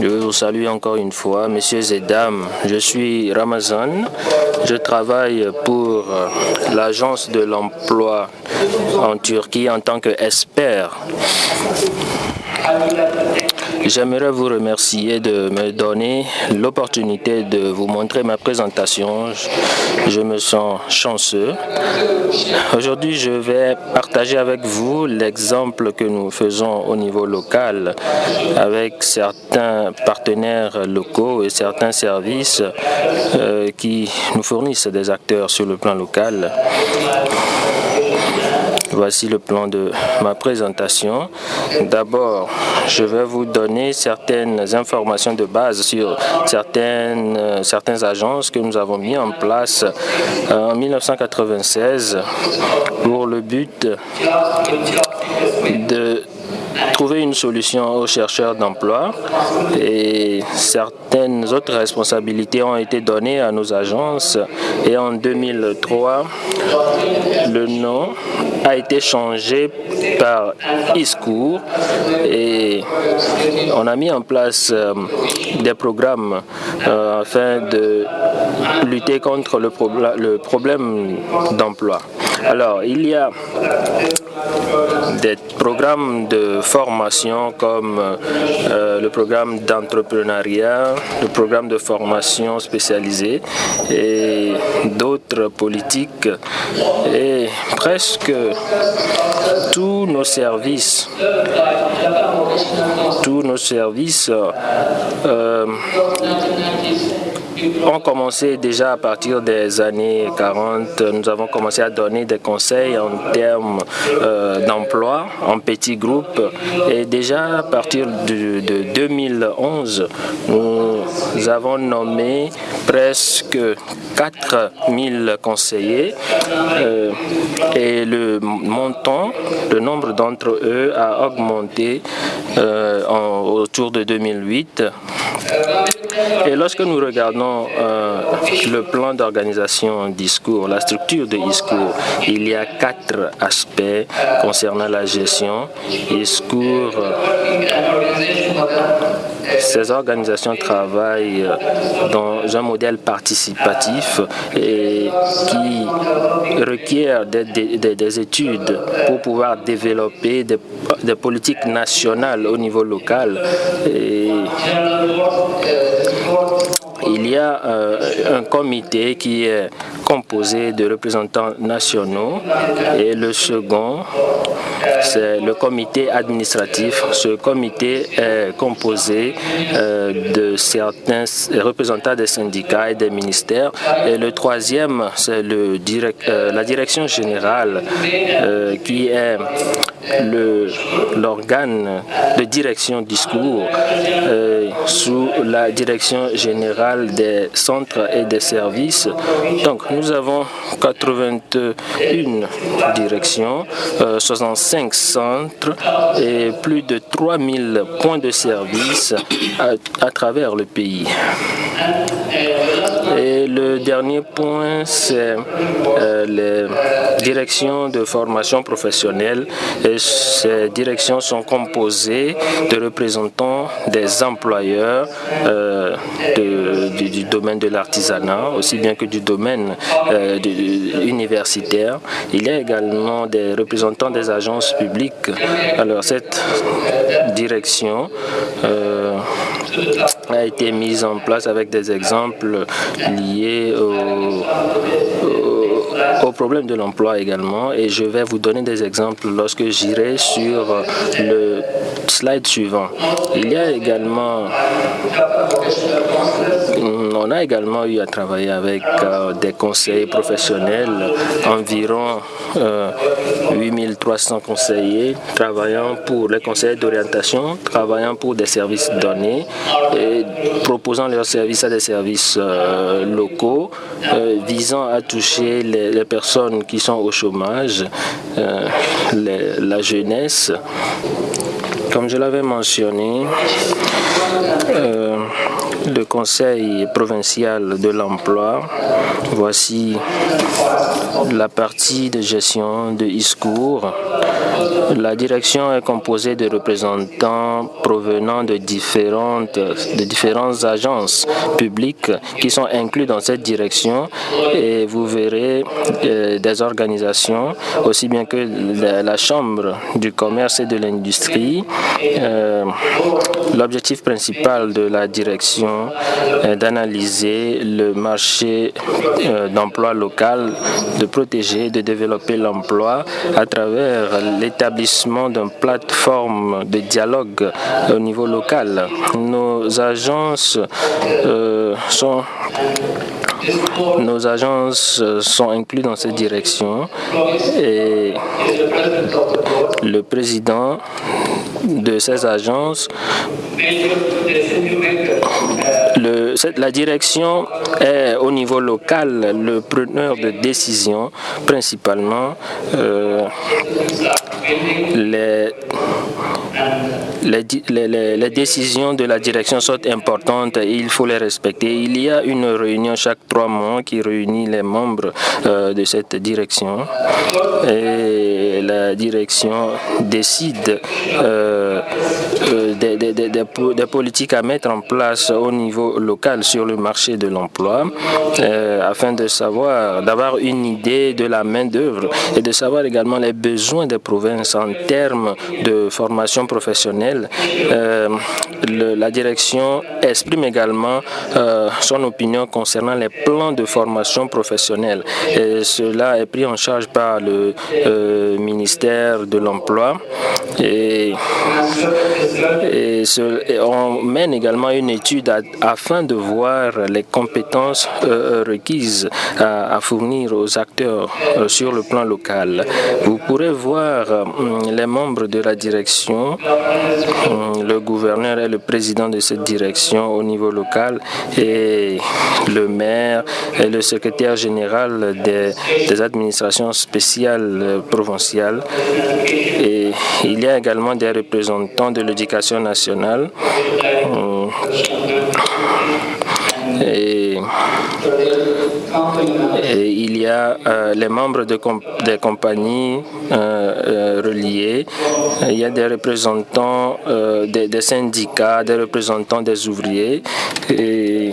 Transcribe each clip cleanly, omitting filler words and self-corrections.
Je vous salue encore une fois, messieurs et dames. Je suis Ramazan. Je travaille pour l'Agence de l'emploi en Turquie en tant qu'expert. J'aimerais vous remercier de me donner l'opportunité de vous montrer ma présentation. Je me sens chanceux. Aujourd'hui, je vais partager avec vous l'exemple que nous faisons au niveau local avec certains partenaires locaux et certains services qui nous fournissent des acteurs sur le plan local. Voici le plan de ma présentation. D'abord, je vais vous donner certaines informations de base sur certaines agences que nous avons mis en place en 1996 pour le but de trouver une solution aux chercheurs d'emploi, et certaines autres responsabilités ont été données à nos agences, et en 2003 le nom a été changé par ISCOUR et on a mis en place des programmes afin de lutter contre le problème d'emploi. Alors, il y a des programmes de formation comme le programme d'entrepreneuriat, le programme de formation spécialisée et d'autres politiques. Et presque tous nos services ont commencé déjà à partir des années 40. Nous avons commencé à donner des conseils en termes d'emploi en petits groupes, et déjà à partir de 2011, nous avons nommé presque 4000 conseillers et le nombre d'entre eux a augmenté autour de 2008. Et lorsque nous regardons le plan d'organisation d'ISCOUR, la structure de ISCOUR, il y a 4 aspects concernant la gestion. ISCOUR, ces organisations travaillent dans un modèle participatif et qui requiert des études pour pouvoir développer des politiques nationales au niveau local. Et il y a un comité qui est composé de représentants nationaux, et le second, c'est le comité administratif. Ce comité est composé de certains représentants des syndicats et des ministères. Et le troisième, c'est la direction générale qui est l'organe de direction d'ISCOUR sous la direction générale des centres et des services. Donc nous avons 81 directions, 65 centres et plus de 3000 points de service à travers le pays. Et le dernier point, c'est les directions de formation professionnelle. Et ces directions sont composées de représentants des employeurs du domaine de l'artisanat, aussi bien que du domaine universitaire. Il y a également des représentants des agences publiques. Alors cette direction a été mise en place avec des exemples liés au problème de l'emploi également, et je vais vous donner des exemples lorsque j'irai sur le slide suivant. On a également eu à travailler avec des conseillers professionnels, environ 8300 conseillers travaillant pour les conseillers d'orientation, travaillant pour des services donnés et proposant leurs services à des services locaux visant à toucher les personnes qui sont au chômage, la jeunesse. Comme je l'avais mentionné, le Conseil provincial de l'emploi, voici la partie de gestion de ISCOUR. La direction est composée de représentants provenant de différentes agences publiques qui sont inclus dans cette direction, et vous verrez des organisations aussi bien que la Chambre du commerce et de l'industrie. L'objectif principal de la direction est d'analyser le marché d'emploi local, de protéger, de développer l'emploi à travers l'établissement d'une plateforme de dialogue au niveau local. Nos agences sont incluses dans cette direction, et le président de ces agences, la direction est au niveau local le preneur de décision, principalement les décisions de la direction sont importantes et il faut les respecter. Il y a une réunion chaque 3 mois qui réunit les membres de cette direction, et la direction décide des politiques à mettre en place au niveau local sur le marché de l'emploi, afin d'avoir une idée de la main-d'œuvre et de savoir également les besoins des provinces en termes de formation professionnelle. La direction exprime également son opinion concernant les plans de formation professionnelle. Et cela est pris en charge par le ministère de l'Emploi. Et on mène également une étude afin de voir les compétences requises à fournir aux acteurs sur le plan local. Vous pourrez voir les membres de la direction, le gouverneur et le président de cette direction au niveau local, et le maire et le secrétaire général des administrations spéciales provinciales. Et il y a également des représentants de l'éducation nationale. Et il y a les membres des compagnies reliées, il y a des représentants des syndicats, des représentants des ouvriers, et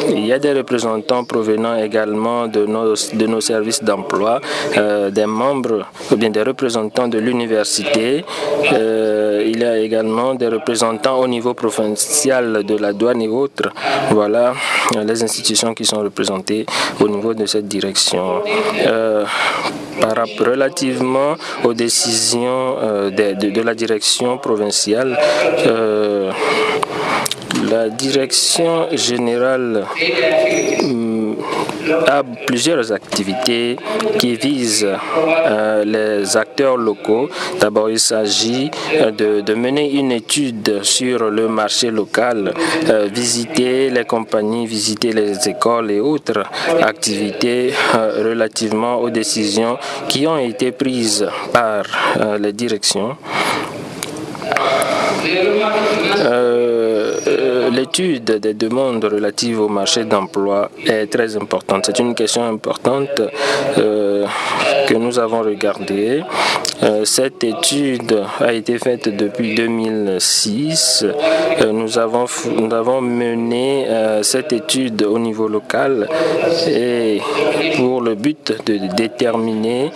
il y a des représentants provenant également de nos services d'emploi, des membres ou bien des représentants de l'université. Il y a également des représentants au niveau provincial de la douane et autres. Voilà les institutions qui sont représentées au niveau de cette direction. Relativement aux décisions de la direction provinciale, la direction générale a plusieurs activités qui visent les acteurs locaux. D'abord, il s'agit de mener une étude sur le marché local, visiter les compagnies, visiter les écoles et autres activités relativement aux décisions qui ont été prises par les directions. L'étude des demandes relatives au marché d'emploi est très importante. C'est une question importante que nous avons regardée. Cette étude a été faite depuis 2006. Nous avons mené cette étude au niveau local et pour le but de déterminer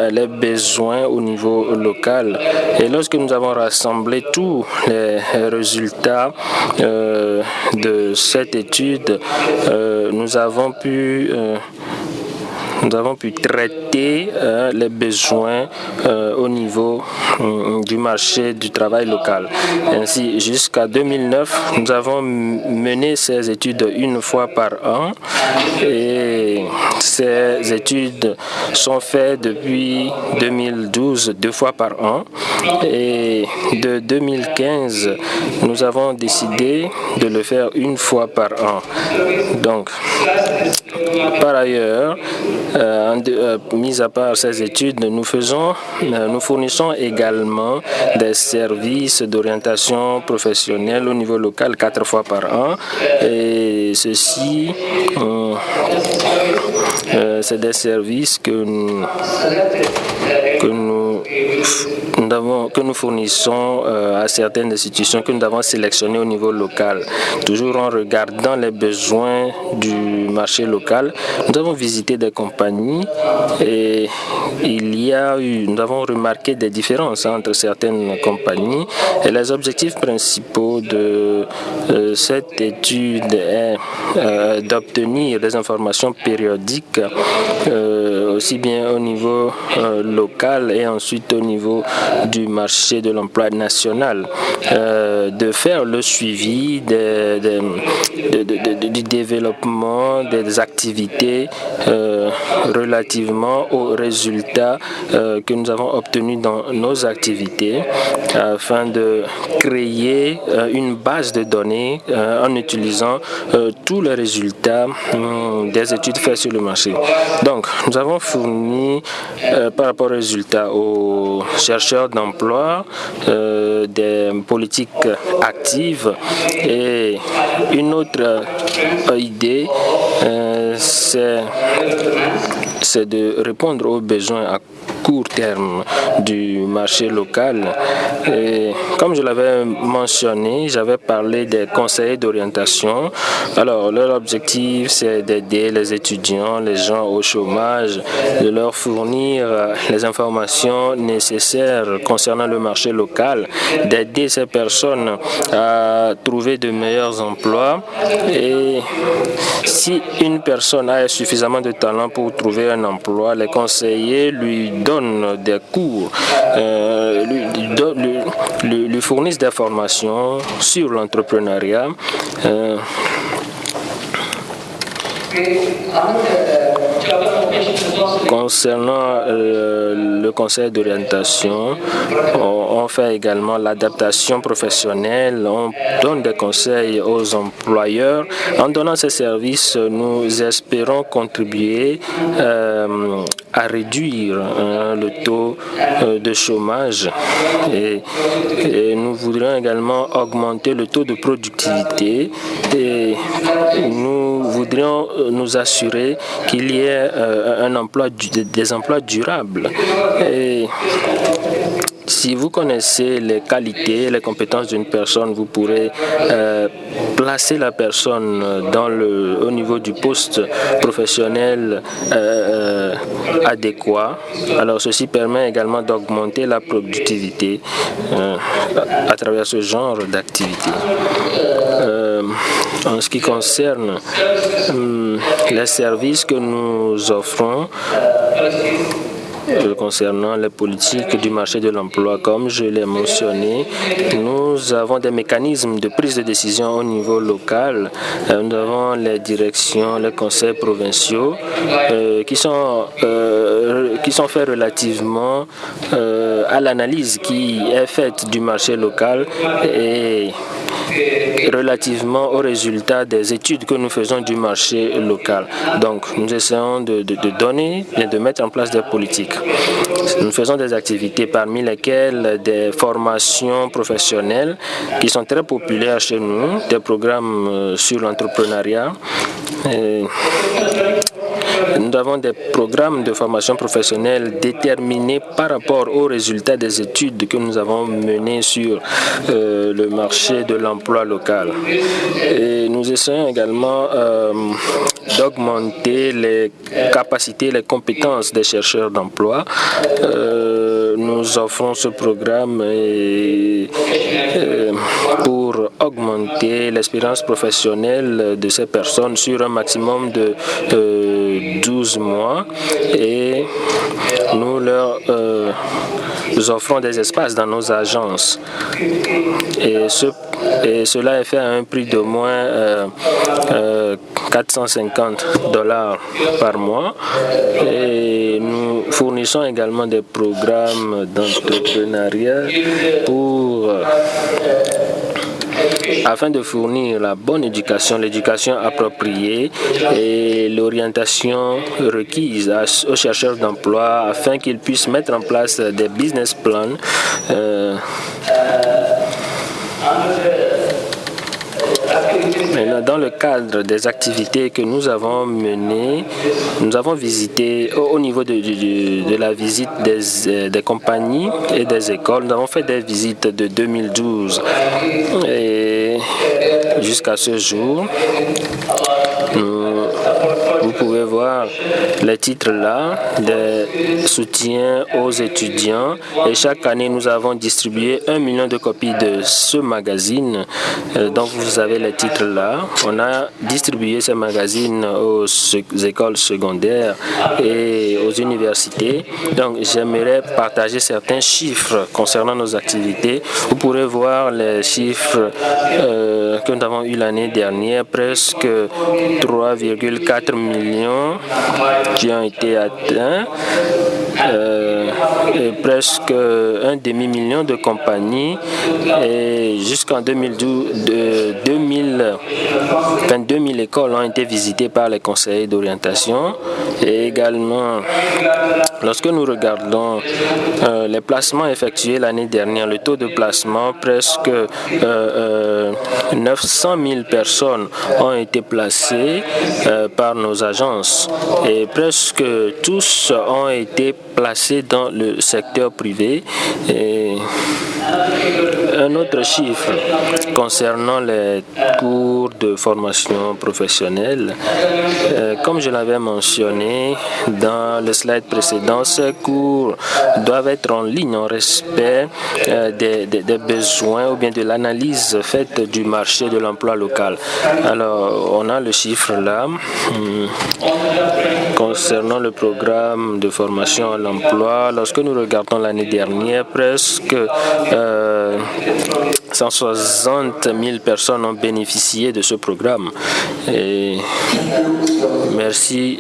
les besoins au niveau local. Et lorsque nous avons rassemblé tous les résultats de cette étude, nous avons pu traiter les besoins au niveau du marché du travail local. Ainsi, jusqu'à 2009, nous avons mené ces études une fois par an et ces études sont faites depuis 2012 2 fois par an. Et de 2015, nous avons décidé de le faire une fois par an. Donc, par ailleurs, mis à part ces études, nous fournissons également des services d'orientation professionnelle au niveau local 4 fois par an. Et ceci, c'est des services que nous nous fournissons à certaines institutions que nous avons sélectionnées au niveau local. Toujours en regardant les besoins du marché local, nous avons visité des compagnies et nous avons remarqué des différences entre certaines compagnies et les objectifs principaux de cette étude est d'obtenir des informations périodiques aussi bien au niveau local et ensuite au niveau du marché de l'emploi national, de faire le suivi du développement des activités relativement aux résultats que nous avons obtenus dans nos activités afin de créer une base de données en utilisant tous les résultats des études faites sur le marché. Donc, nous avons fourni par rapport aux résultats aux chercheurs d'emploi des politiques actives et une autre idée, c'est de répondre aux besoins à court terme du marché local. Et comme je l'avais mentionné, j'avais parlé des conseillers d'orientation. Alors, leur objectif, c'est d'aider les étudiants, les gens au chômage, de leur fournir les informations nécessaires concernant le marché local, d'aider ces personnes à trouver de meilleurs emplois. Et si une personne a suffisamment de talent pour trouver un emploi, les conseillers lui donnent des cours, lui fournissent des formations sur l'entrepreneuriat. Concernant le conseil d'orientation, on fait également l'adaptation professionnelle, on donne des conseils aux employeurs. En donnant ces services, nous espérons contribuer à réduire le taux de chômage et nous voudrions également augmenter le taux de productivité et nous voudrions nous assurer qu'il y ait des emplois durables. Et si vous connaissez les qualités, les compétences d'une personne, vous pourrez placer la personne au niveau du poste professionnel adéquat. Alors ceci permet également d'augmenter la productivité à travers ce genre d'activité. En ce qui concerne les services que nous offrons, concernant les politiques du marché de l'emploi, comme je l'ai mentionné, nous avons des mécanismes de prise de décision au niveau local. Nous avons les directions, les conseils provinciaux qui sont faits relativement à l'analyse qui est faite du marché local et relativement aux résultats des études que nous faisons du marché local. Donc, nous essayons de donner et de mettre en place des politiques. Nous faisons des activités parmi lesquelles des formations professionnelles qui sont très populaires chez nous, des programmes sur l'entrepreneuriat. Nous avons des programmes de formation professionnelle déterminés par rapport aux résultats des études que nous avons menées sur le marché de l'emploi local. Et nous essayons également d'augmenter les capacités, les compétences des chercheurs d'emploi. Nous offrons ce programme pour augmenter l'expérience professionnelle de ces personnes sur un maximum de 12 mois et nous leur offrons des espaces dans nos agences et cela est fait à un prix d'au moins $450 par mois et nous fournissons également des programmes d'entrepreneuriat afin de fournir la bonne éducation, l'éducation appropriée et l'orientation requise aux chercheurs d'emploi afin qu'ils puissent mettre en place des business plans Dans le cadre des activités que nous avons menées, nous avons visité au niveau de la visite des compagnies et des écoles. Nous avons fait des visites de 2012 et jusqu'à ce jour. Vous pouvez voir les titres là, des soutiens aux étudiants. Et chaque année, nous avons distribué 1 million de copies de ce magazine. Donc, vous avez les titres là. On a distribué ce magazine aux écoles secondaires et aux universités. Donc, j'aimerais partager certains chiffres concernant nos activités. Vous pourrez voir les chiffres que nous avons eu l'année dernière, presque 3,4 millions qui ont été atteints, et presque un demi-million de compagnies, et jusqu'en 2012, 2000 écoles ont été visitées par les conseillers d'orientation. Et également, lorsque nous regardons les placements effectués l'année dernière, le taux de placement, presque 900 000 personnes ont été placées par nos agences et presque tous ont été placés dans le secteur privé. Et un autre chiffre concernant les cours de formation professionnelle, comme je l'avais mentionné dans le slide précédent, ces cours doivent être en ligne en respect des besoins ou bien de l'analyse faite du marché de l'emploi local. Alors, on a le chiffre là concernant le programme de formation à l'emploi. Lorsque nous regardons l'année dernière, presque 160 000 personnes ont bénéficié de ce programme. Et merci.